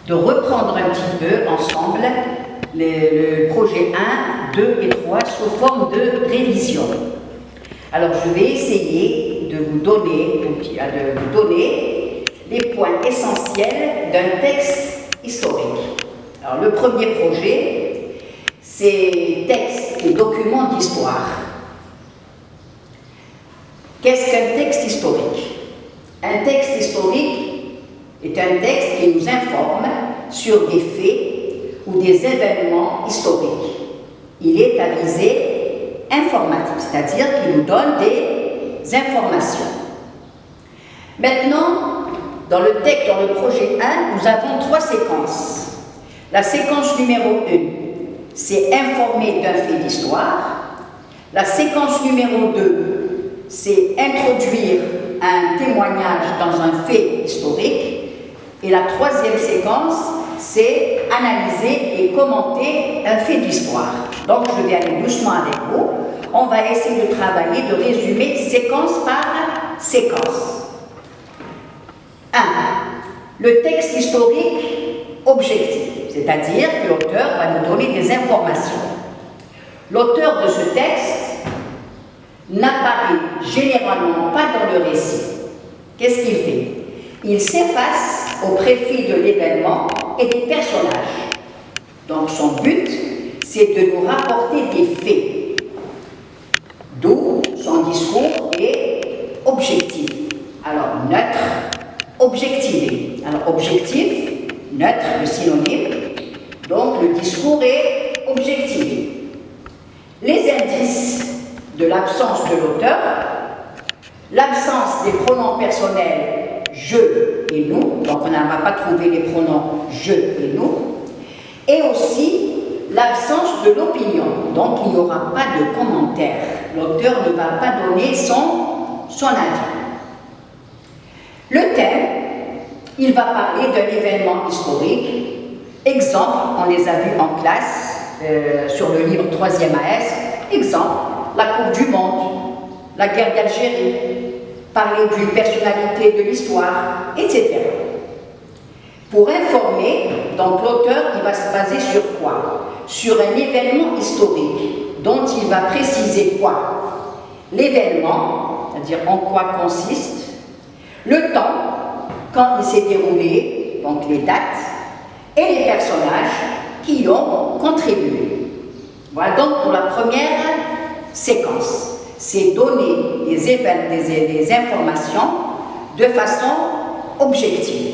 de reprendre un petit peu ensemble le projet 1, 2 et 3 sous forme de révision. Alors je vais essayer de vous donner les points essentiels d'un texte historique. Alors le premier projet, c'est texte et document d'histoire. Qu'est-ce qu'un texte historique? Un texte historique est un texte qui nous informe sur des faits ou des événements historiques. Il est à visée informative, c'est-à-dire qu'il nous donne des informations. Maintenant, dans le texte, dans le projet 1, nous avons 3 séquences. La séquence numéro 1, c'est informer d'un fait d'histoire. La séquence numéro 2, c'est introduire un témoignage dans un fait historique. Et la 3e séquence, c'est analyser et commenter un fait d'histoire. Donc je vais aller doucement avec vous. On va essayer de travailler, de résumer séquence par séquence. 1. Le texte historique objectif, c'est-à-dire que l'auteur va nous donner des informations. L'auteur de ce texte n'apparaît généralement pas dans le récit. Qu'est-ce qu'il fait? Il s'efface au profit de l'événement et des personnages. Donc son but, c'est de nous rapporter des faits. D'où son discours est objectif. Alors neutre, objectivé. Alors objectif, neutre, le synonyme. Donc le discours est objectivé. Les indices de l'absence de l'auteur, l'absence des pronoms personnels je et nous, donc on n'a pas trouvé les pronoms je et nous, et aussi l'absence de l'opinion, donc il n'y aura pas de commentaire, l'auteur ne va pas donner son avis. Le thème, il va parler d'un événement historique. Exemple, on les a vus en classe sur le livre 3e AS. Exemple, la Coupe du Monde, la guerre d'Algérie, parler d'une personnalité de l'histoire, etc. Pour informer, donc l'auteur, il va se baser sur quoi? Sur un événement historique dont il va préciser quoi? L'événement, c'est-à-dire en quoi consiste, le temps, quand il s'est déroulé, donc les dates, et les personnages qui y ont contribué. Voilà donc pour la première séquence. C'est donner des informations de façon objective.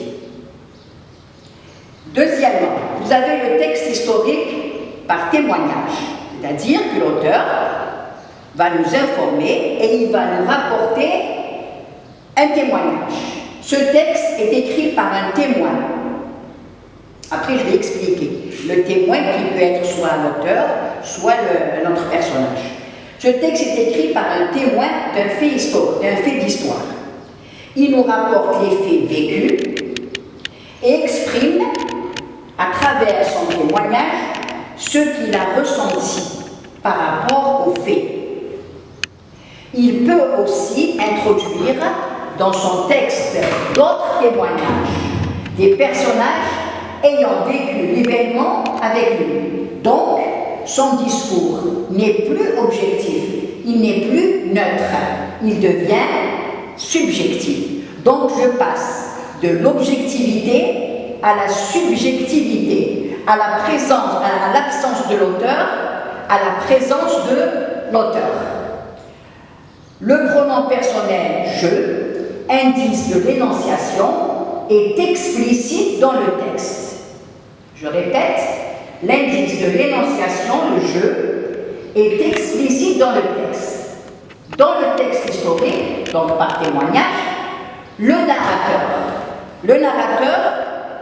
Deuxièmement, vous avez le texte historique par témoignage, c'est-à-dire que l'auteur va nous informer et il va nous rapporter un témoignage. Ce texte est écrit par un témoin. Après, je vais expliquer. Le témoin qui peut être soit l'auteur, soit un autre personnage. Ce texte est écrit par un témoin d'un fait historique, d'un fait d'histoire. Il nous rapporte les faits vécus et exprime, à travers son témoignage, ce qu'il a ressenti par rapport aux faits. Il peut aussi introduire dans son texte d'autres témoignages, des personnages ayant vécu l'événement avec lui. Donc, son discours n'est plus objectif, il n'est plus neutre, il devient subjectif. Donc, je passe de l'objectivité à la subjectivité, à la présence, à l'absence de l'auteur, à la présence de l'auteur. Le pronom personnel « je », indice de l'énonciation, est explicite dans le texte. Je répète, l'indice de l'énonciation, le « je », est explicite dans le texte. Dans le texte historique, donc par témoignage, le narrateur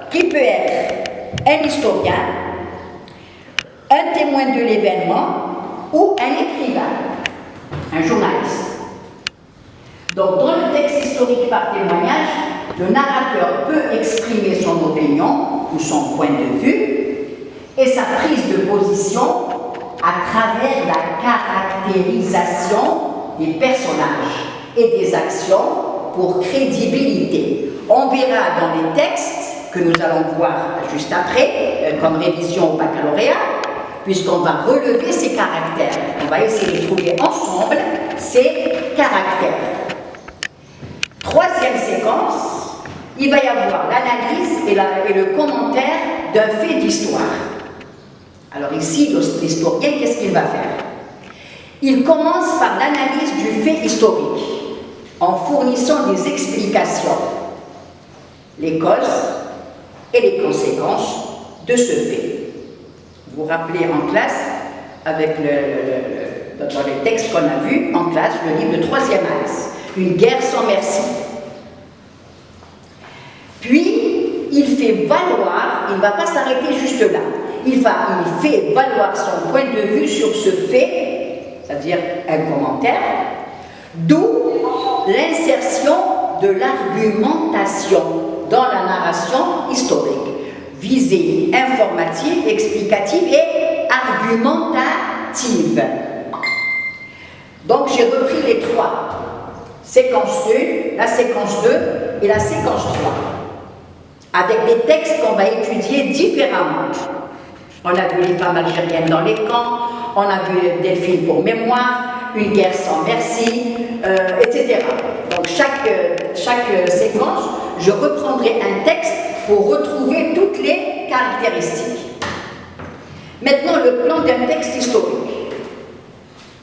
qui peut être un historien, un témoin de l'événement ou un écrivain, un journaliste. Donc, dans le texte historique par témoignage, le narrateur peut exprimer son opinion ou son point de vue et sa prise de position à travers la caractérisation des personnages et des actions pour crédibilité. On verra dans les textes que nous allons voir juste après, comme révision au baccalauréat, puisqu'on va relever ces caractères. On va essayer de trouver ensemble ces caractères. Troisième séquence, il va y avoir l'analyse et le commentaire d'un fait d'histoire. Alors ici, l'historien, qu'est-ce qu'il va faire? Il commence par l'analyse du fait historique, en fournissant des explications, les causes et les conséquences de ce fait. Vous vous rappelez en classe, avec dans les textes qu'on a vus en classe, le livre de 3e AS, Une guerre sans merci. Puis, il fait valoir, il ne va pas s'arrêter juste là, il fait valoir son point de vue sur ce fait, c'est-à-dire un commentaire, d'où l'insertion de l'argumentation dans la narration historique. Visée informative, explicative et argumentative. Donc j'ai repris les trois. Séquence 1, la séquence 2 et la séquence 3. Avec des textes qu'on va étudier différemment. On a vu les femmes algériennes dans les camps, on a vu des films pour mémoire, Une guerre sans merci, etc. Donc chaque séquence, je reprendrai un texte pour retrouver toutes les caractéristiques. Maintenant, le plan d'un texte historique.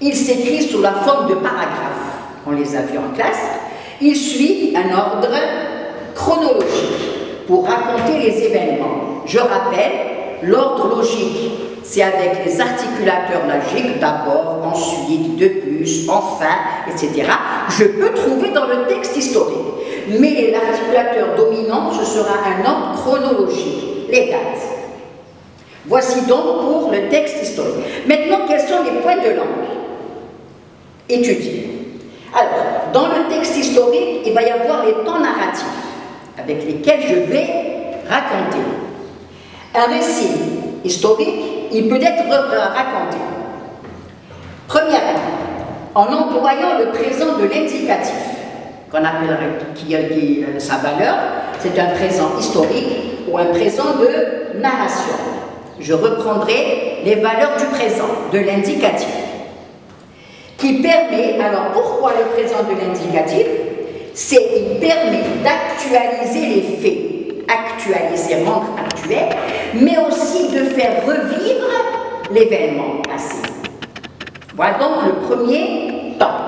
Il s'écrit sous la forme de paragraphes. On les a vus en classe. Il suit un ordre chronologique pour raconter les événements. Je rappelle, l'ordre logique, c'est avec les articulateurs logiques, d'abord, ensuite, de plus, enfin, etc. Je peux trouver dans le texte historique. Mais l'articulateur dominant, ce sera un ordre chronologique, les dates. Voici donc pour le texte historique. Maintenant, quels sont les points de langue étudiés? Alors, dans le texte historique, il va y avoir les temps narratifs avec lesquels je vais raconter. Un récit historique, il peut être raconté. Premièrement, en employant le présent de l'indicatif, qu'on appellerait, qui sa valeur, c'est un présent historique ou un présent de narration. Je reprendrai les valeurs du présent, de l'indicatif, qui permet, alors pourquoi le présent de l'indicatif? Il permet d'actualiser les faits, actualiser, rendre actuel, mais aussi de faire revivre l'événement passé. Voilà donc le premier temps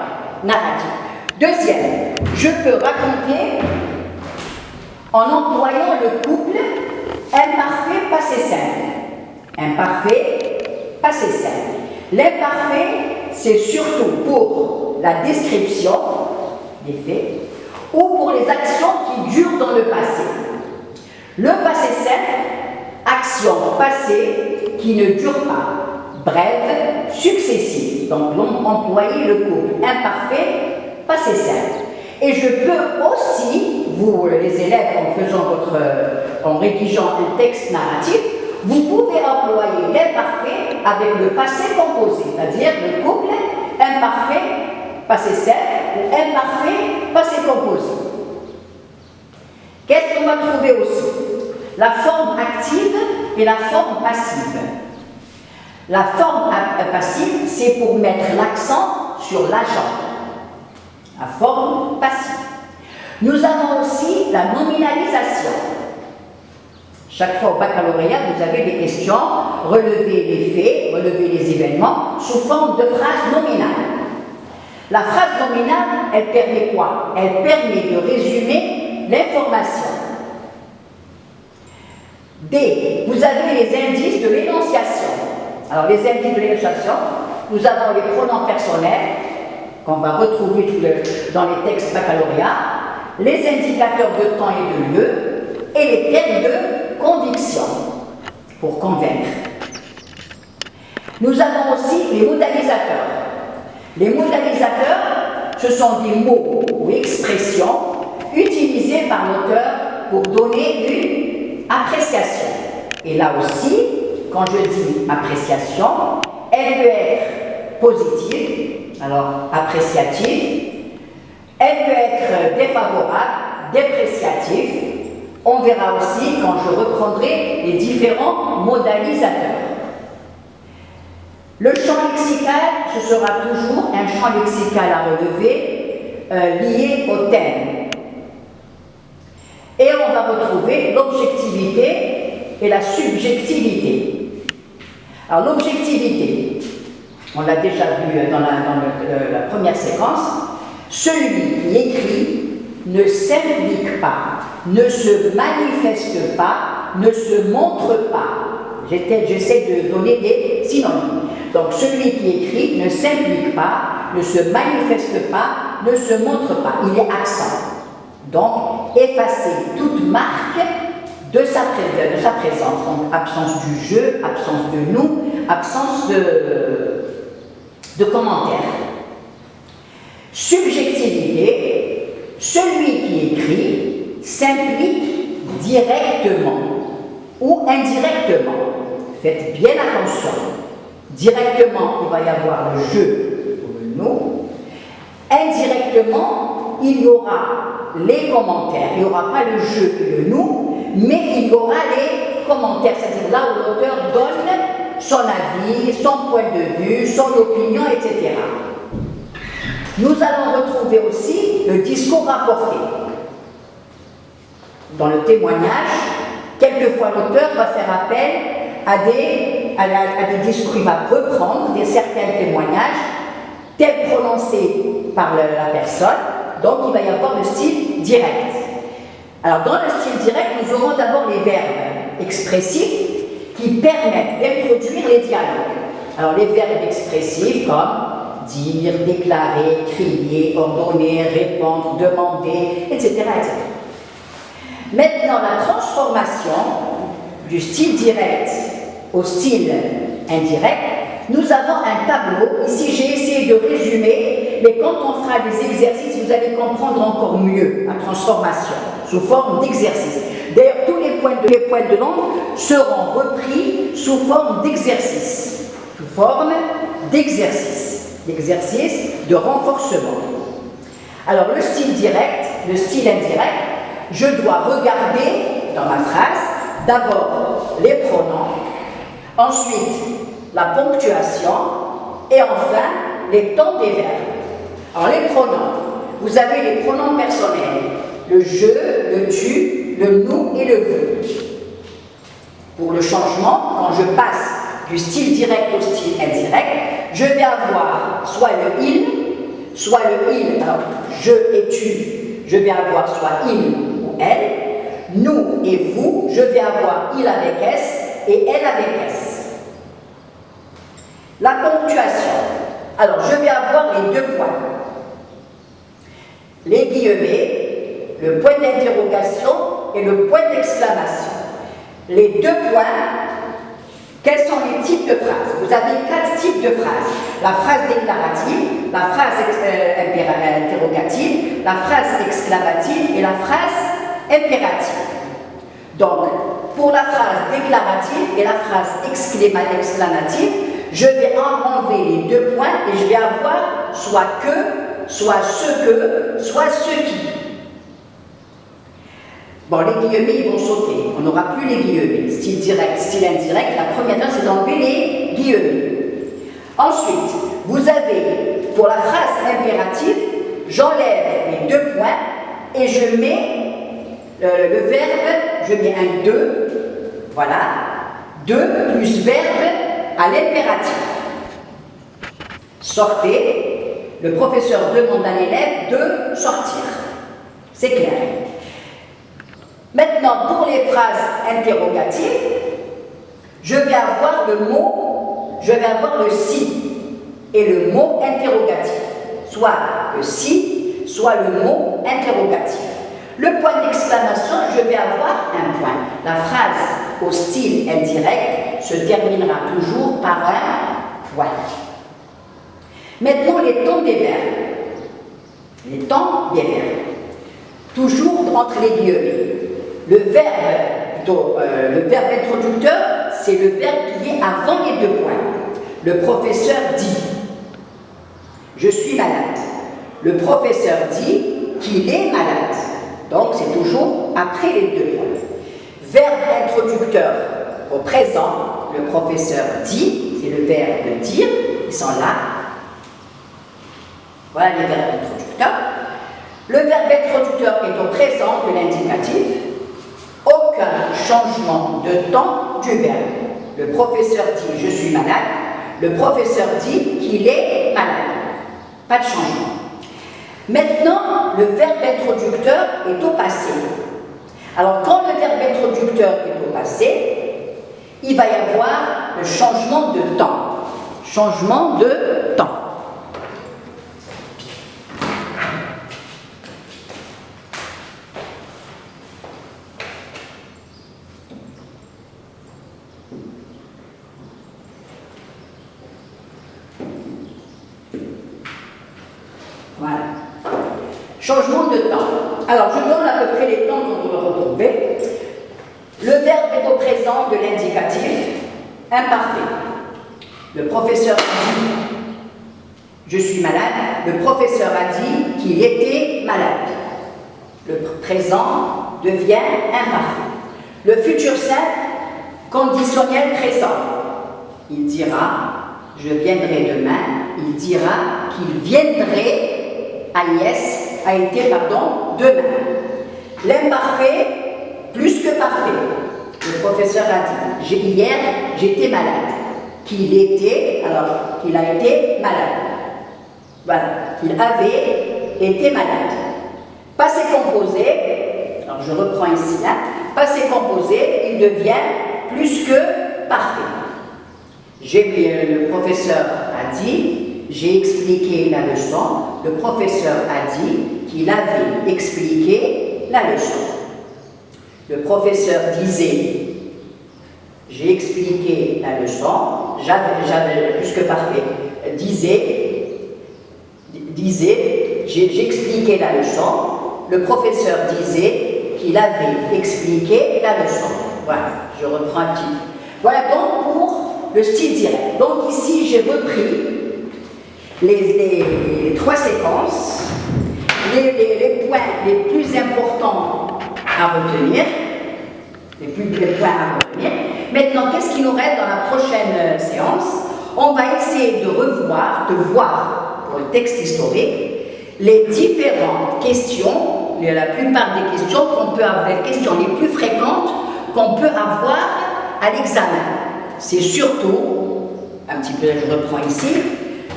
narratif. Deuxième, je peux raconter en employant le couple imparfait, passé simple. Imparfait, passé simple. L'imparfait, c'est surtout pour la description des faits ou pour les actions qui durent dans le passé. Le passé simple, action passée qui ne dure pas, brève, successive. Donc, employer le couple imparfait, passé simple. Et je peux aussi, vous les élèves, en rédigeant un texte narratif, vous pouvez employer l'imparfait avec le passé composé, c'est-à-dire le couple imparfait, passé simple, ou imparfait, passé composé. Qu'est-ce qu'on va trouver aussi? La forme active et la forme passive. La forme passive, c'est pour mettre l'accent sur l'agent. La forme passive. Nous avons aussi la nominalisation. Chaque fois au baccalauréat, vous avez des questions, relever les faits, relever les événements sous forme de phrase nominale. La phrase nominale, elle permet quoi? Elle permet de résumer l'information. D. Vous avez les indices de l'énonciation. Alors, les indices de l'énonciation, nous avons les pronoms personnels, qu'on va retrouver dans les textes baccalauréat, les indicateurs de temps et de lieu, et les termes de conviction, pour convaincre. Nous avons aussi les modalisateurs. Les modalisateurs, ce sont des mots ou expressions utilisés par l'auteur pour donner une appréciation. Et là aussi, quand je dis appréciation, elle peut être positive, alors appréciative, elle peut être défavorable, dépréciative, On verra aussi quand je reprendrai les différents modalisateurs. Le champ lexical, ce sera toujours un champ lexical à relever lié au thème. Et on va retrouver l'objectivité et la subjectivité. Alors l'objectivité, on l'a déjà vu dans la première séquence, celui qui écrit ne s'implique pas, ne se manifeste pas, ne se montre pas. J'essaie de donner des synonymes. Donc celui qui écrit ne s'implique pas, ne se manifeste pas, ne se montre pas. Il est absent. Donc effacer toute marque de sa présence. Donc absence du jeu, absence de nous, absence de commentaires. Subjectivité, celui qui écrit s'implique directement ou indirectement. Faites bien attention. Directement, il va y avoir le je ou le nous. Indirectement, il y aura les commentaires. Il n'y aura pas le je et le nous, mais il y aura les commentaires, c'est-à-dire là où l'auteur donne son avis, son point de vue, son opinion, etc. Nous allons retrouver aussi le discours rapporté. Dans le témoignage, quelquefois l'auteur va faire appel à des discours, il va reprendre certains témoignages tels prononcés par la personne, donc il va y avoir le style direct. Alors dans le style direct, nous aurons d'abord les verbes expressifs qui permettent d'introduire les dialogues. Alors les verbes expressifs comme dire, déclarer, crier, ordonner, répondre, demander, etc. etc. Maintenant, la transformation du style direct au style indirect, nous avons un tableau. Ici, j'ai essayé de résumer, mais quand on fera des exercices, vous allez comprendre encore mieux la transformation sous forme d'exercice. D'ailleurs, tous les points de langue seront repris sous forme d'exercice. Sous forme d'exercice. D'exercice de renforcement. Alors, le style direct, le style indirect, je dois regarder dans ma phrase d'abord les pronoms, ensuite la ponctuation et enfin les temps des verbes. Alors les pronoms, vous avez les pronoms personnels, le je, le tu, le nous et le vous. Pour le changement, quand je passe du style direct au style indirect, je vais avoir soit le il, soit le il, alors je et tu, je vais avoir soit il ou elle, nous et vous, je vais avoir il avec S et elle avec S. La ponctuation. Alors, je vais avoir les deux points. Les guillemets, le point d'interrogation et le point d'exclamation. Les deux points, quels sont les types de phrases? Vous avez 4 types de phrases. La phrase déclarative, la phrase interrogative, la phrase exclamative et la phrase impérative. Donc, pour la phrase déclarative et la phrase exclamative, je vais enlever les deux points et je vais avoir soit que, soit ce que, soit ce qui. Bon, les guillemets, ils vont sauter. On n'aura plus les guillemets. Style direct, style indirect. La première chose, c'est d'enlever les guillemets. Ensuite, vous avez, pour la phrase impérative, j'enlève les deux points et je mets le verbe, je mets un de, voilà, de plus verbe à l'impératif. Sortez, le professeur demande à l'élève de sortir. C'est clair. Maintenant, pour les phrases interrogatives, je vais avoir le mot, je vais avoir le si et le mot interrogatif. Soit le si, soit le mot interrogatif. Le point d'exclamation, je vais avoir un point. La phrase au style indirect se terminera toujours par un point. Maintenant, les temps des verbes. Les temps des verbes. Toujours entre les guillemets. Le verbe introducteur, c'est le verbe qui est avant les deux points. Le professeur dit « Je suis malade ». Le professeur dit qu'il est malade. Donc c'est toujours après les deux points. Verbe introducteur au présent, le professeur dit, c'est le verbe de dire, ils sont là. Voilà les verbes introducteurs. Le verbe introducteur est au présent de l'indicatif. Aucun changement de temps du verbe. Le professeur dit « je suis malade ». Le professeur dit qu'il est malade. Pas de changement. Maintenant, le verbe introducteur est au passé. Alors, quand le verbe introducteur est au passé, il va y avoir le changement de temps. Changement de temps. Voilà. Changement de temps. Alors, je donne à peu près les temps qu'on doit retrouver. Le verbe est au présent de l'indicatif imparfait. Le professeur dit « je suis malade ». Le professeur a dit qu'il était malade. Le présent devient imparfait. Le futur simple, conditionnel présent. Il dira « je viendrai demain ». Il dira qu'il viendrait, a été, demain. L'imparfait, plus que parfait. Le professeur a dit, hier, j'étais malade. Qu'il était, alors qu'il a été malade. Voilà, qu'il avait été malade. Passé composé, alors je reprends ici, passé composé, il devient plus que parfait. Le professeur a dit, j'ai expliqué la leçon. Le professeur a dit qu'il avait expliqué la leçon. Le professeur disait, j'ai expliqué la leçon, j'avais plus que parfait, disait, j'ai expliqué la leçon. Le professeur disait qu'il avait expliqué la leçon. Voilà, je reprends un petit peu. Voilà donc pour le style direct. Donc ici, j'ai repris les trois séquences, les points les plus importants à retenir, les points à retenir. Maintenant, qu'est-ce qui nous reste dans la prochaine séance? On va essayer de revoir, de voir pour le texte historique, les différentes questions, la plupart des questions qu'on peut avoir, les questions les plus fréquentes qu'on peut avoir à l'examen. C'est surtout, un petit peu, je reprends ici,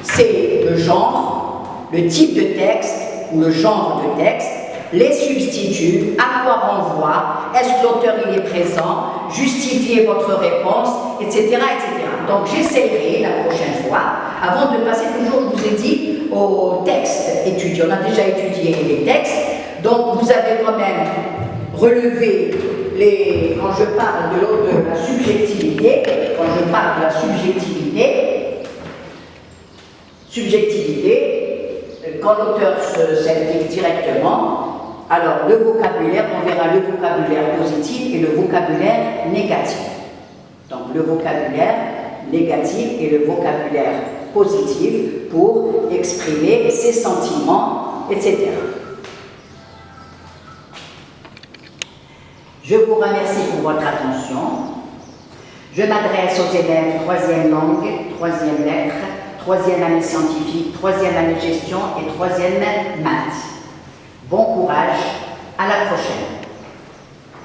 c'est le genre, le type de texte ou le genre de texte, les substituts, à quoi renvoie, est-ce que l'auteur il est présent, justifiez votre réponse, etc. etc. Donc j'essaierai la prochaine fois, avant de passer toujours, je vous ai dit, au texte étudié. On a déjà étudié les textes, donc vous avez quand même relevé quand je parle de la subjectivité, quand l'auteur s'implique directement, alors le vocabulaire, on verra le vocabulaire positif et le vocabulaire négatif. Donc le vocabulaire négatif et le vocabulaire positif pour exprimer ses sentiments, etc. Je vous remercie pour votre attention. Je m'adresse aux élèves 3e langue, 3e lettres, 3e année scientifique, 3e année gestion et 3e maths. Bon courage, à la prochaine.